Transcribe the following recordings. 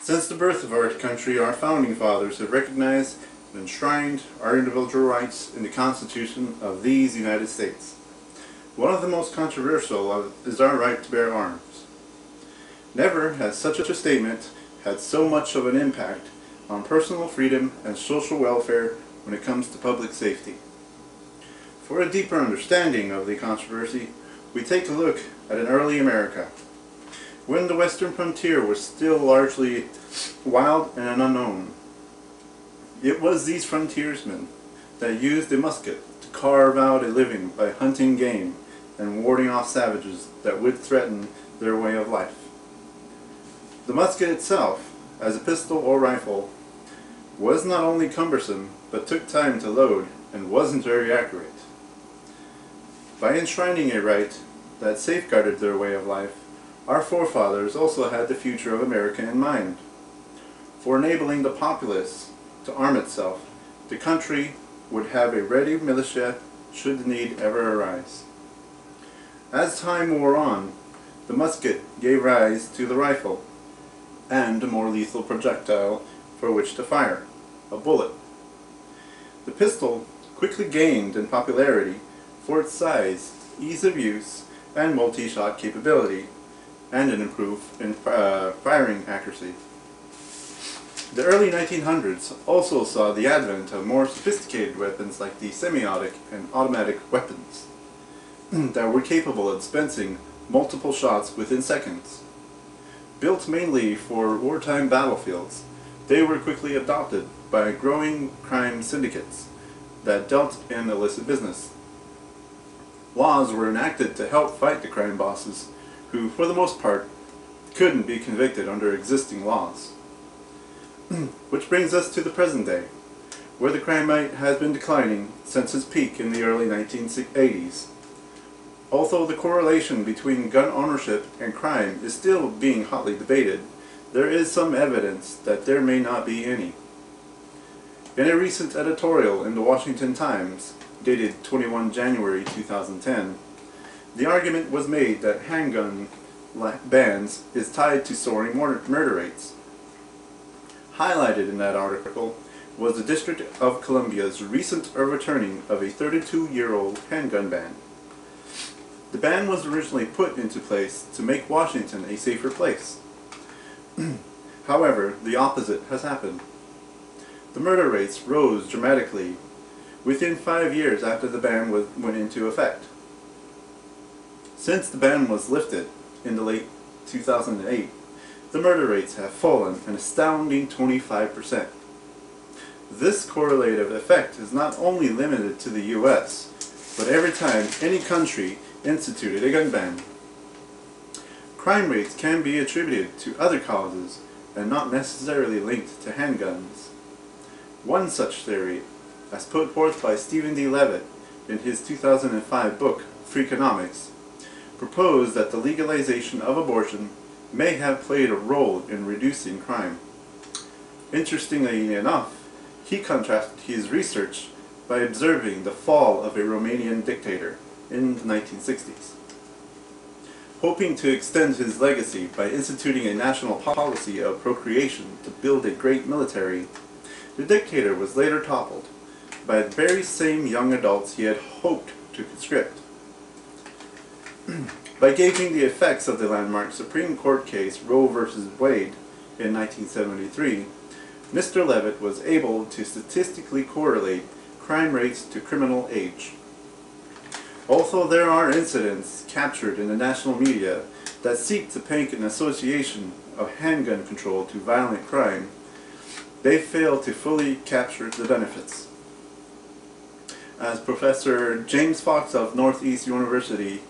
Since the birth of our country, our founding fathers have recognized and enshrined our individual rights in the Constitution of these United States. One of the most controversial is our right to bear arms. Never has such a statement had so much of an impact on personal freedom and social welfare when it comes to public safety. For a deeper understanding of the controversy, we take a look at an early America, when the western frontier was still largely wild and unknown. It was these frontiersmen that used a musket to carve out a living by hunting game and warding off savages that would threaten their way of life. The musket itself, as a pistol or rifle, was not only cumbersome, but took time to load and wasn't very accurate. By enshrining a right that safeguarded their way of life, our forefathers also had the future of America in mind. For enabling the populace to arm itself, the country would have a ready militia should the need ever arise. As time wore on, the musket gave rise to the rifle, and a more lethal projectile for which to fire, a bullet. The pistol quickly gained in popularity for its size, ease of use, and multi-shot capability, and an improved firing accuracy. The early 1900s also saw the advent of more sophisticated weapons like the semi-automatic and automatic weapons that were capable of dispensing multiple shots within seconds. Built mainly for wartime battlefields, they were quickly adopted by growing crime syndicates that dealt in illicit business. Laws were enacted to help fight the crime bosses who, for the most part, couldn't be convicted under existing laws. Which brings us to the present day, where the crime rate has been declining since its peak in the early 1980s. Although the correlation between gun ownership and crime is still being hotly debated, there is some evidence that there may not be any. In a recent editorial in the Washington Times, dated 21 January 2010, the argument was made that handgun bans is tied to soaring murder rates. Highlighted in that article was the District of Columbia's recent overturning of a 32-year-old handgun ban. The ban was originally put into place to make Washington a safer place. However, the opposite has happened. The murder rates rose dramatically within 5 years after the ban went into effect. Since the ban was lifted in the late 2008, the murder rates have fallen an astounding 25%. This correlative effect is not only limited to the US, but every time any country instituted a gun ban. Crime rates can be attributed to other causes and not necessarily linked to handguns. One such theory, as put forth by Stephen D. Levitt in his 2005 book, Freakonomics, proposed that the legalization of abortion may have played a role in reducing crime. Interestingly enough, he contrasted his research by observing the fall of a Romanian dictator in the 1960s. Hoping to extend his legacy by instituting a national policy of procreation to build a great military, the dictator was later toppled by the very same young adults he had hoped to conscript. By gauging the effects of the landmark Supreme Court case Roe v. Wade in 1973, Mr. Levitt was able to statistically correlate crime rates to criminal age. Although there are incidents captured in the national media that seek to paint an association of handgun control to violent crime, they fail to fully capture the benefits. As Professor James Fox of Northeast University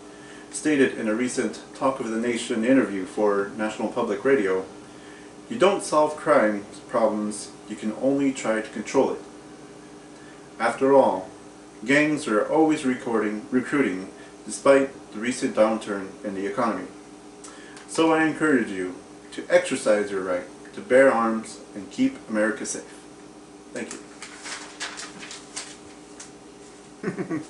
stated in a recent Talk of the Nation interview for National Public Radio, you don't solve crime problems, you can only try to control it. After all, gangs are always recruiting despite the recent downturn in the economy. So I encourage you to exercise your right to bear arms and keep America safe. Thank you.